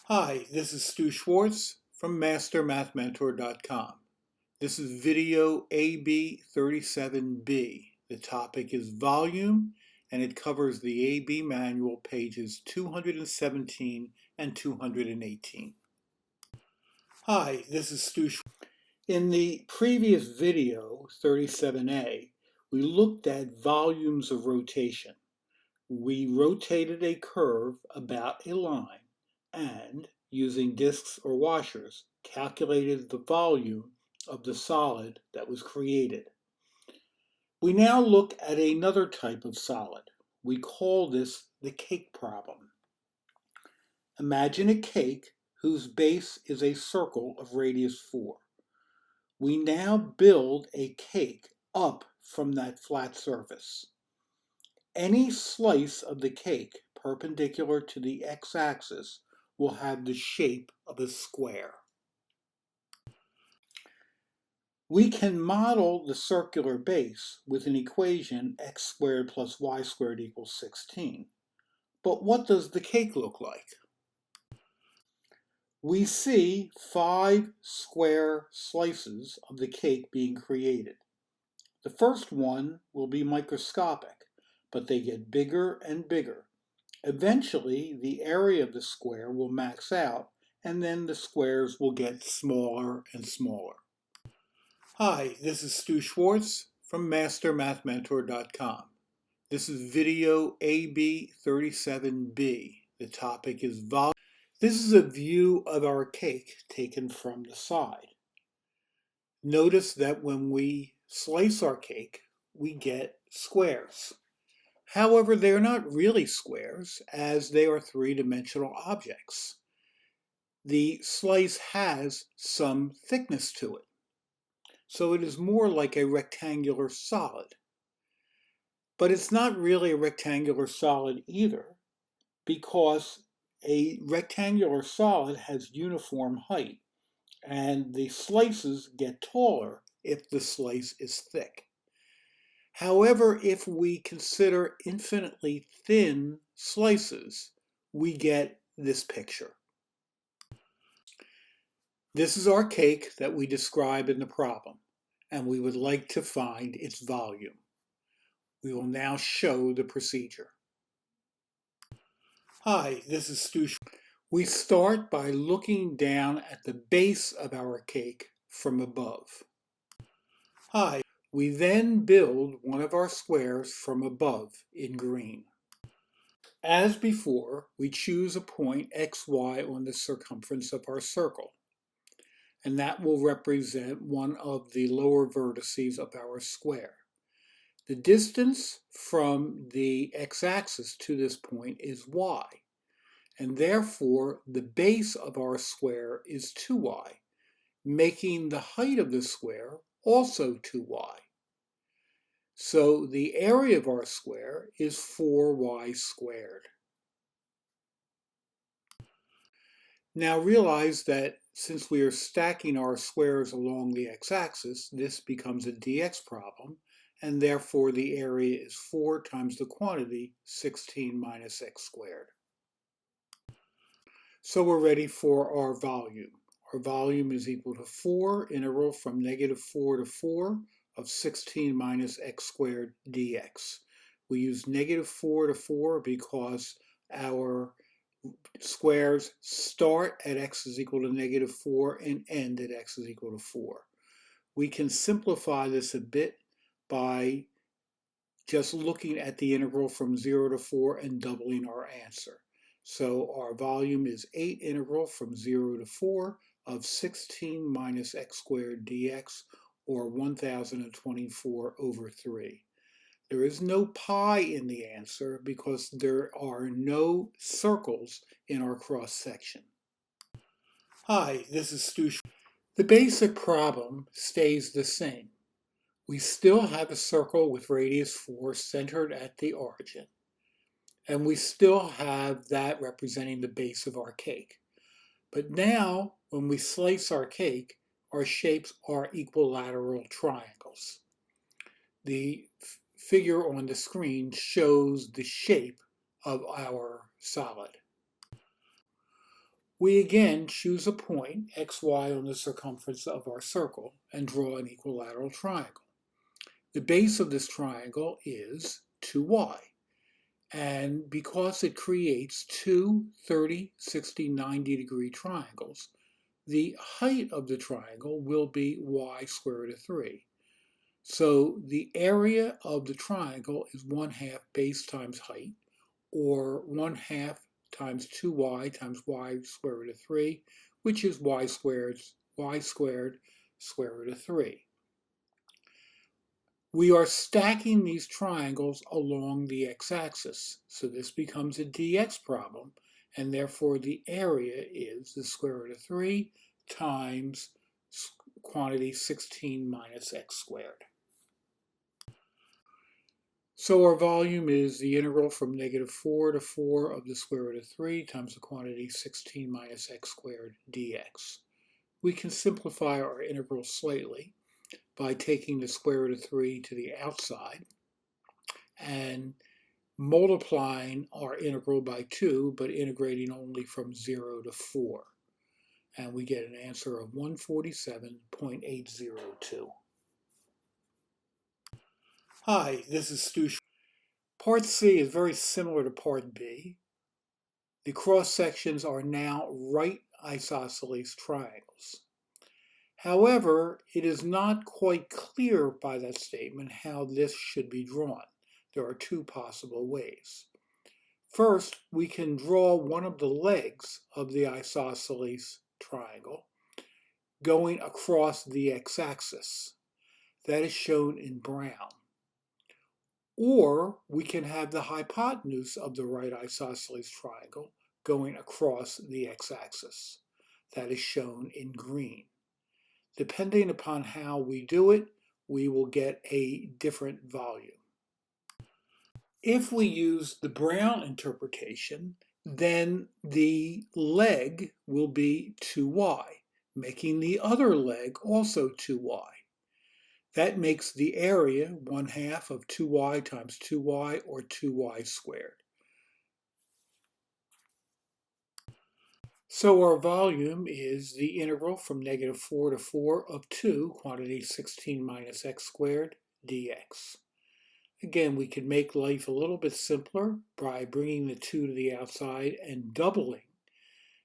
Hi, this is Schwartz from MasterMathMentor.com. This is video AB37b. The topic is volume, and it covers the AB manual pages 217 and 218. Hi, this is Schwartz. In the previous video, 37a, we looked at volumes of rotation. We rotated a curve about a line and, using discs or washers, calculated the volume of the solid that was created. We now look at another type of solid. We call this the cake problem. Imagine a cake whose base is a circle of radius 4. We now build a cake up from that flat surface. Any slice of the cake perpendicular to the x-axis will have the shape of a square. We can model the circular base with an equation x squared plus y squared equals 16. But what does the cake look like? We see 5 square slices of the cake being created. The first one will be microscopic, but they get bigger and bigger. Eventually, the area of the square will max out, and then the squares will get smaller and smaller. Hi, this is Schwartz from MasterMathMentor.com. This is video AB37b. The topic is volume. This is a view of our cake taken from the side. Notice that when we slice our cake, we get squares. However, they are not really squares, as they are three-dimensional objects. The slice has some thickness to it, so it is more like a rectangular solid. But it's not really a rectangular solid either, because a rectangular solid has uniform height, and the slices get taller if the slice is thick. However, if we consider infinitely thin slices, we get this picture. This is our cake that we describe in the problem, and we would like to find its volume. We will now show the procedure. Hi, this is Stu. We start by looking down at the base of our cake from above. Hi. We then build one of our squares from above in green. As before, we choose a point xy on the circumference of our circle, and that will represent one of the lower vertices of our square. The distance from the x-axis to this point is y, and therefore the base of our square is 2y, making the height of the square also 2y. So the area of our square is 4y squared. Now realize that since we are stacking our squares along the x-axis, this becomes a dx problem, and therefore the area is 4 times the quantity, 16 minus x squared. So we're ready for our volume. Our volume is equal to 4, integral from -4 to 4, of 16 minus x squared dx. We use -4 to 4 because our squares start at x is equal to -4 and end at x is equal to 4. We can simplify this a bit by just looking at the integral from 0 to 4 and doubling our answer. So our volume is 8 integral from 0 to 4 of 16 minus x squared dx, or 1024 over 3. There is no pi in the answer because there are no circles in our cross-section. Hi, this is Stu. The basic problem stays the same. We still have a circle with radius 4 centered at the origin, and we still have that representing the base of our cake. But now, when we slice our cake, our shapes are equilateral triangles. The figure on the screen shows the shape of our solid. We again choose a point, xy, on the circumference of our circle and draw an equilateral triangle. The base of this triangle is 2y, and because it creates two 30, 60, 90-degree triangles, the height of the triangle will be y square root of 3. So the area of the triangle is 1/2 base times height, or 1/2 times 2y times y square root of 3, which is y squared square root of 3. We are stacking these triangles along the x-axis, so this becomes a dx problem, and therefore the area is the square root of 3 times quantity 16 minus x squared. So our volume is the integral from -4 to 4 of the square root of 3 times the quantity 16 minus x squared dx. We can simplify our integral slightly by taking the square root of 3 to the outside and multiplying our integral by 2, but integrating only from 0 to 4. And we get an answer of 147.802. Hi, this is Stu. Part C is very similar to Part B. The cross sections are now right isosceles triangles. However, it is not quite clear by that statement how this should be drawn. There are two possible ways. First, we can draw one of the legs of the isosceles triangle going across the x-axis. That is shown in brown. Or we can have the hypotenuse of the right isosceles triangle going across the x-axis. That is shown in green. Depending upon how we do it, we will get a different volume. If we use the brown interpretation, then the leg will be 2y, making the other leg also 2y. That makes the area 1/2 of 2y times 2y, or 2y squared. So our volume is the integral from -4 to 4 of 2, quantity 16 minus x squared dx. Again, we can make life a little bit simpler by bringing the 2 to the outside and doubling.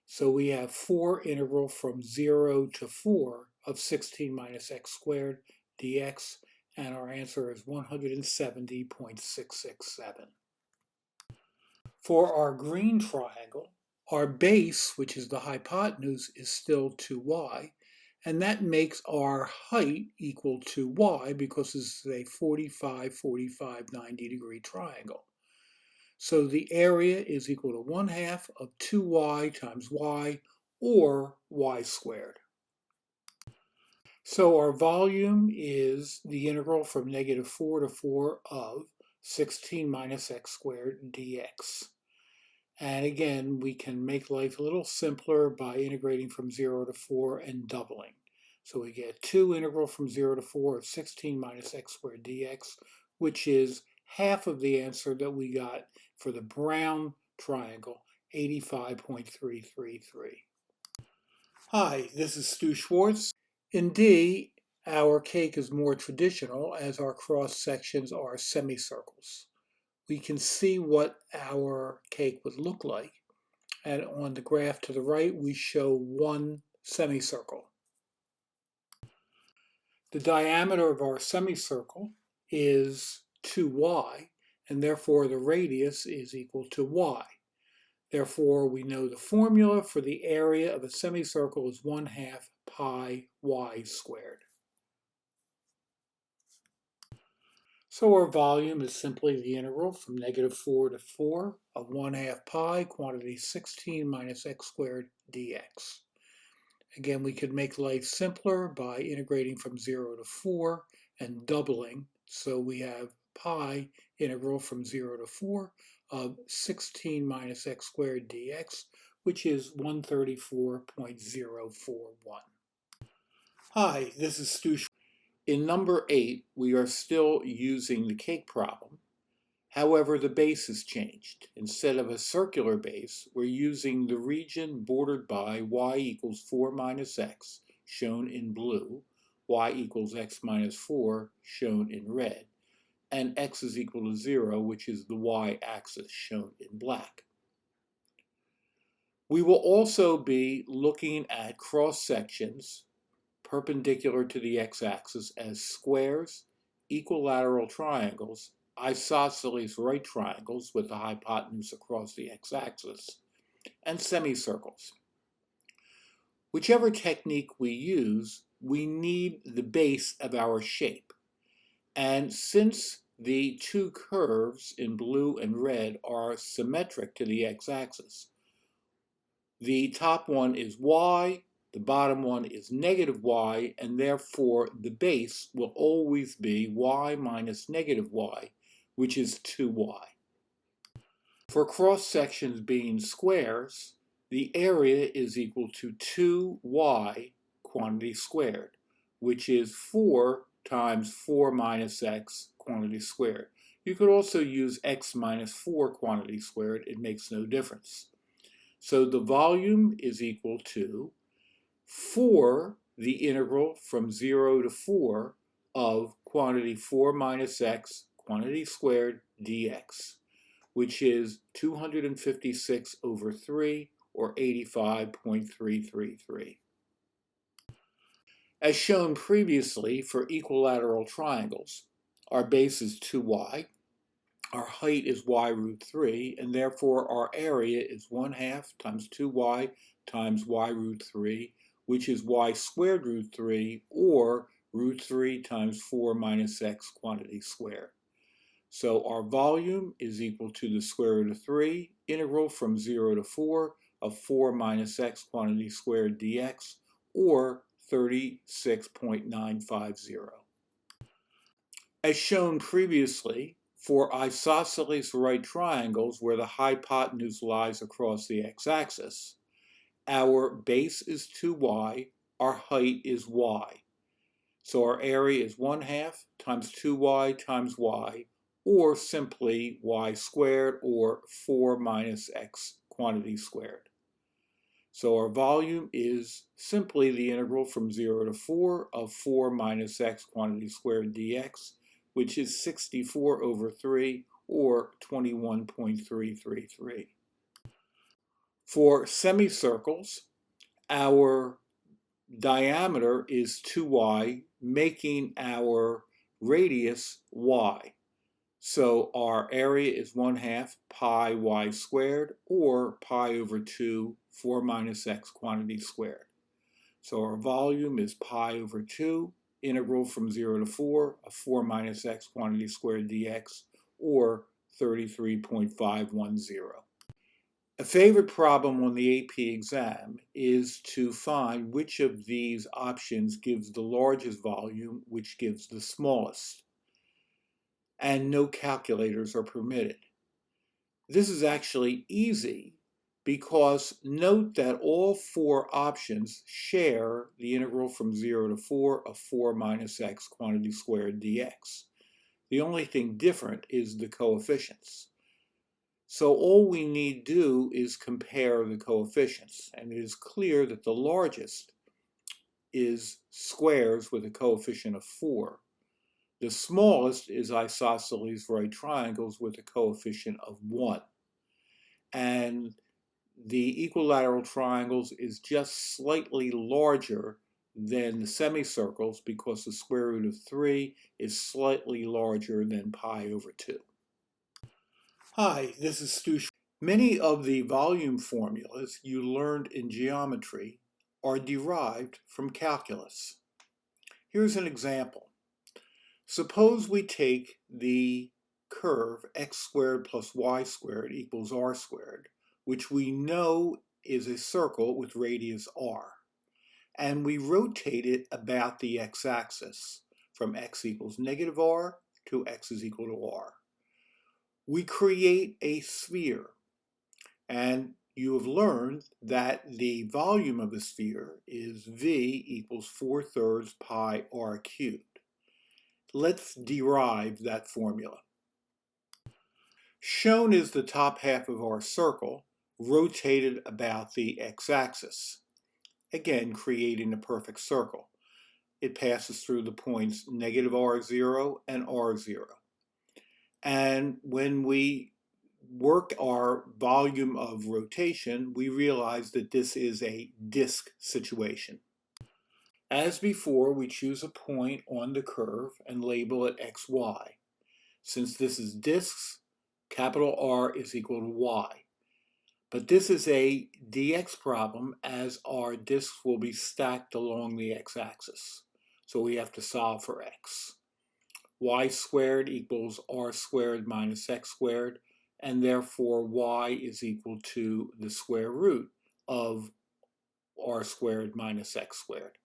So we have 4 integral from 0 to 4 of 16 minus x squared dx, and our answer is 170.667. For our green triangle, our base, which is the hypotenuse, is still 2y, and that makes our height equal to y because this is a 45, 45, 90-degree triangle. So the area is equal to 1/2 of 2y times y, or y squared. So our volume is the integral from -4 to 4 of 16 minus x squared dx. And again, we can make life a little simpler by integrating from 0 to 4 and doubling. So we get 2 integral from 0 to 4 of 16 minus x squared dx, which is half of the answer that we got for the brown triangle, 85.333. Hi, this is Stu Schwartz. In D, our cake is more traditional as our cross sections are semicircles. We can see what our cake would look like, and on the graph to the right we show one semicircle. The diameter of our semicircle is 2y, and therefore the radius is equal to y. Therefore, we know the formula for the area of a semicircle is 1/2 pi y squared. So our volume is simply the integral from -4 to 4 of 1/2 pi, quantity 16 minus x squared dx. Again, we could make life simpler by integrating from 0 to 4 and doubling. So we have pi integral from 0 to 4 of 16 minus x squared dx, which is 134.041. Hi, this is Stu. In number 8, we are still using the cake problem, However, the base has changed. Instead of a circular base, we're using the region bordered by y equals 4 minus x, shown in blue, y equals x minus 4, shown in red, and x is equal to 0, which is the y-axis, shown in black. We will also be looking at cross-sections perpendicular to the x-axis as squares, equilateral triangles, isosceles right triangles with the hypotenuse across the x-axis, and semicircles. Whichever technique we use, we need the base of our shape. And since the two curves in blue and red are symmetric to the x-axis, the top one is y, the bottom one is negative y, and therefore the base will always be y minus negative y, which is 2y. For cross-sections being squares, the area is equal to 2y quantity squared, which is 4 times 4 minus x quantity squared. You could also use x minus 4 quantity squared. It makes no difference. So the volume is equal to 4, the integral from 0 to 4 of quantity 4 minus x quantity squared dx, which is 256 over 3, or 85.333. As shown previously for equilateral triangles, our base is 2y, our height is y root 3, and therefore our area is 1/2 times 2y times y root 3, which is y squared root 3, or root 3 times 4 minus x quantity squared. So our volume is equal to the square root of 3, integral from 0 to 4 of 4 minus x quantity squared dx, or 36.950. As shown previously, for isosceles right triangles where the hypotenuse lies across the x-axis, our base is 2y, our height is y. So our area is 1/2 times 2y times y, or simply y squared, or 4 minus x quantity squared. So our volume is simply the integral from 0 to 4 of 4 minus x quantity squared dx, which is 64 over 3, or 21.333. For semicircles, our diameter is 2y, making our radius y. So our area is 1/2 pi y squared, or pi over 2, 4 minus x quantity squared. So our volume is pi over 2, integral from 0 to 4 of 4 minus x quantity squared dx, or 33.510. A favorite problem on the AP exam is to find which of these options gives the largest volume, which gives the smallest. And no calculators are permitted. This is actually easy because note that all 4 options share the integral from 0 to 4 of 4 minus x quantity squared dx. The only thing different is the coefficients. So all we need do is compare the coefficients, and it is clear that the largest is squares with a coefficient of 4. The smallest is isosceles right triangles with a coefficient of 1. And the equilateral triangles is just slightly larger than the semicircles because the square root of 3 is slightly larger than pi over 2. Hi, this is Stu. Many of the volume formulas you learned in geometry are derived from calculus. Here's an example. Suppose we take the curve x squared plus y squared equals r squared, which we know is a circle with radius r, and we rotate it about the x-axis from x equals negative r to x is equal to r. We create a sphere, and you have learned that the volume of a sphere is v equals 4/3 pi r cubed. Let's derive that formula. Shown is the top half of our circle rotated about the x-axis, again creating a perfect circle. It passes through the points negative r0 and r0. And when we work our volume of rotation, we realize that this is a disk situation. As before, we choose a point on the curve and label it xy. Since this is disks, capital R is equal to y. But this is a dx problem, as our disks will be stacked along the x-axis. So we have to solve for x. Y squared equals r squared minus x squared, and therefore y is equal to the square root of r squared minus x squared.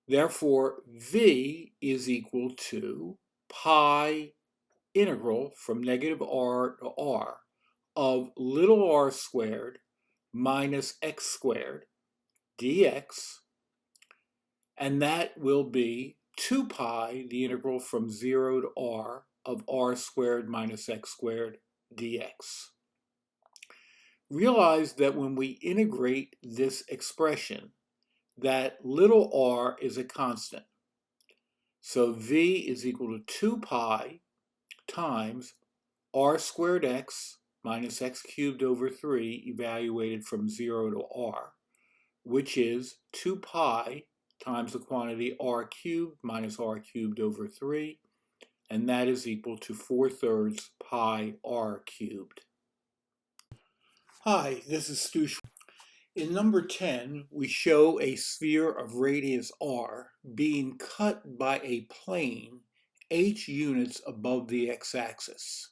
Therefore, v is equal to pi integral from negative r to r of little r squared minus x squared dx, and that will be 2 pi, the integral from 0 to r of r squared minus x squared dx. Realize that when we integrate this expression, that little r is a constant. So v is equal to 2 pi times r squared x minus x cubed over 3 evaluated from 0 to r, which is 2 pi times the quantity r cubed minus r cubed over 3, and that is equal to 4/3 pi r cubed. Hi, this is Stu Schwartz. In number 10, we show a sphere of radius r being cut by a plane h units above the x-axis.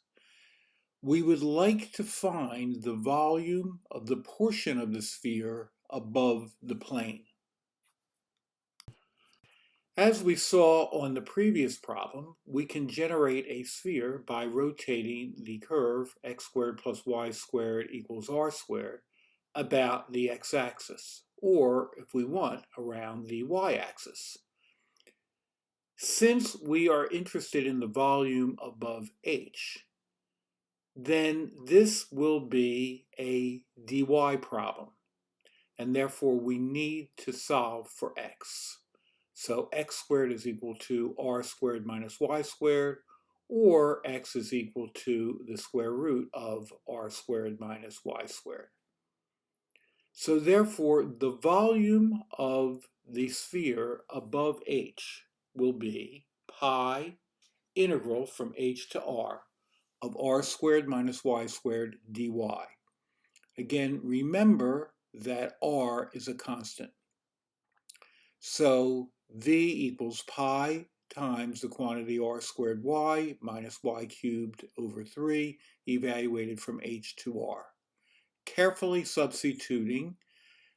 We would like to find the volume of the portion of the sphere above the plane. As we saw on the previous problem, we can generate a sphere by rotating the curve x squared plus y squared equals r squared about the x-axis, or if we want, around the y-axis. Since we are interested in the volume above h, then this will be a dy problem, and therefore we need to solve for x. So x squared is equal to r squared minus y squared, or x is equal to the square root of r squared minus y squared. So therefore, the volume of the sphere above h will be pi integral from h to r of r squared minus y squared dy. Again, remember that r is a constant. So v equals pi times the quantity r squared y minus y cubed over 3 evaluated from h to r. Carefully substituting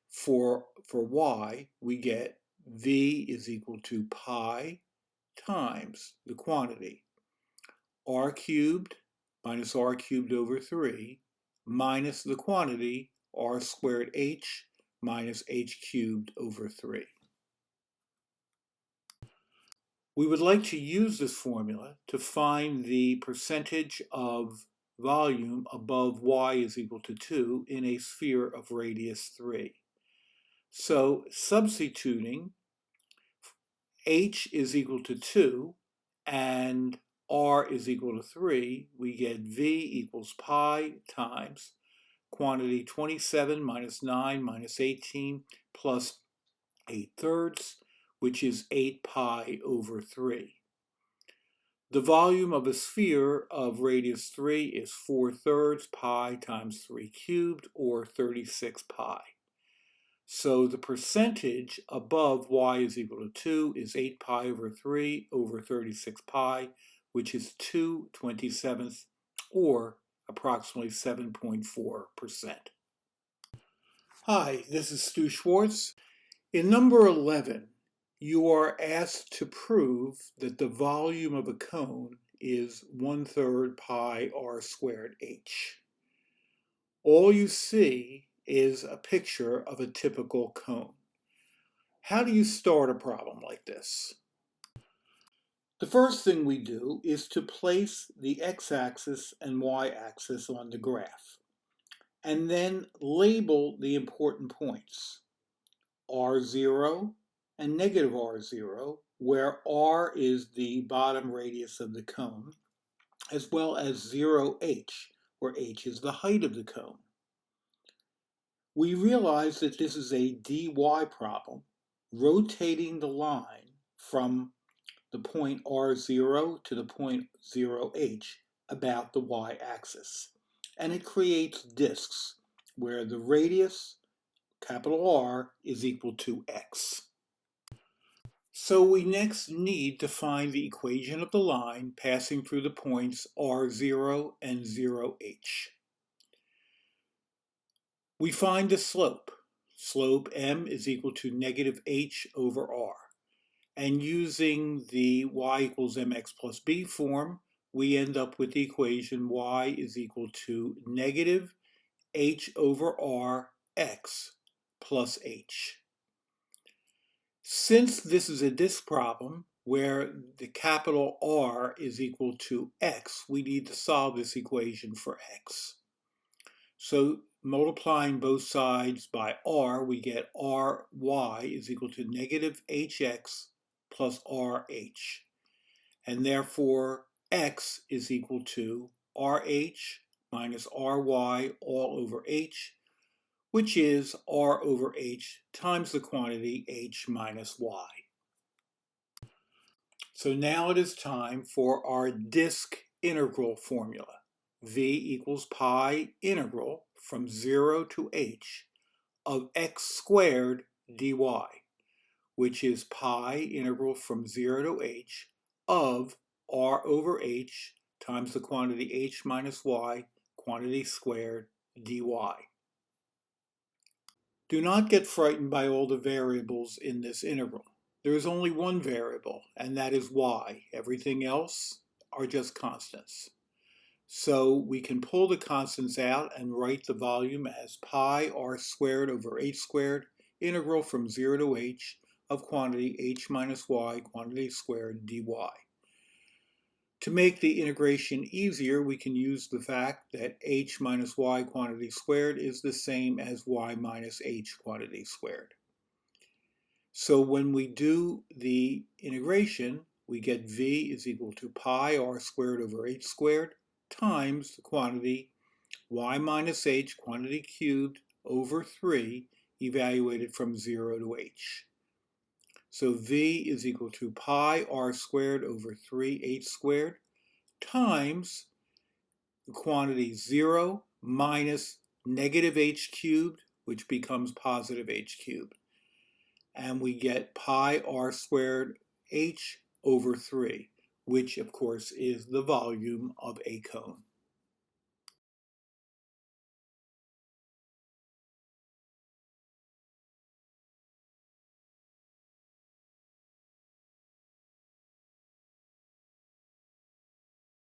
for y, we get v is equal to pi times the quantity r cubed minus r cubed over 3 minus the quantity r squared h minus h cubed over 3. We would like to use this formula to find the percentage of volume above y is equal to 2 in a sphere of radius 3. So substituting h is equal to 2 and r is equal to 3, we get v equals pi times quantity 27 minus 9 minus 18 plus 8/3, which is 8 pi over 3. The volume of a sphere of radius 3 is 4/3 pi times 3 cubed, or 36 pi. So the percentage above y is equal to 2 is 8 pi over 3 over 36 pi, which is 2/27, or approximately 7.4%. Hi, this is Stu Schwartz. In number 11, you are asked to prove that the volume of a cone is 1/3 pi r squared h. All you see is a picture of a typical cone. How do you start a problem like this? The first thing we do is to place the x-axis and y-axis on the graph, and then label the important points, R0 and negative R0, where R is the bottom radius of the cone, as well as 0h, where h is the height of the cone. We realize that this is a dy problem, rotating the line from the point R0 to the point 0h about the y-axis. And it creates disks where the radius, capital R, is equal to x. So we next need to find the equation of the line passing through the points R0 and 0h. We find the slope. Slope m is equal to negative h over r. And using the y equals mx plus b form, we end up with the equation y is equal to negative h over r x plus h. Since this is a disk problem where the capital R is equal to x, we need to solve this equation for x. So multiplying both sides by r, we get ry is equal to negative hx plus rh. And therefore, x is equal to rh minus ry all over h, which is r over h times the quantity h minus y. So now it is time for our disk integral formula. V equals pi integral from 0 to h of x squared dy, which is pi integral from 0 to h of r over h times the quantity h minus y, quantity squared dy. Do not get frightened by all the variables in this integral. There is only one variable, and that is y. Everything else are just constants. So we can pull the constants out and write the volume as pi r squared over h squared, integral from 0 to h of quantity h minus y, quantity squared dy. To make the integration easier, we can use the fact that h minus y quantity squared is the same as y minus h quantity squared. So when we do the integration, we get v is equal to pi r squared over h squared times the quantity y minus h quantity cubed over 3 evaluated from 0 to h. So v is equal to pi r squared over 3h squared times the quantity 0 minus negative h cubed, which becomes positive h cubed. And we get pi r squared h over 3, which of course is the volume of a cone.